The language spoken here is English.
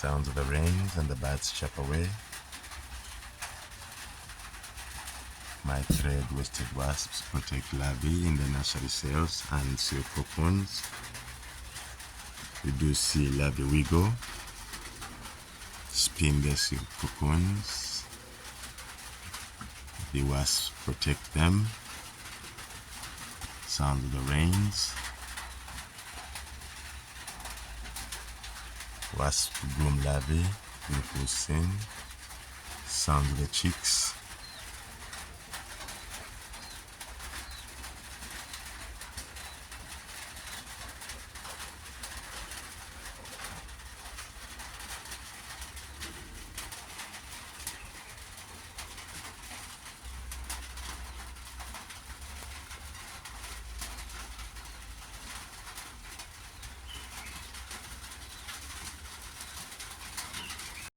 Sounds of the rains and the bats chop away. My thread-waisted wasps protect larvae in the nursery cells and silk cocoons. You do see larvae wiggle, spin their silk cocoons. The wasps protect them. Sounds of the rains. Wasp groom larvae in full swing. Sounds of the chicks.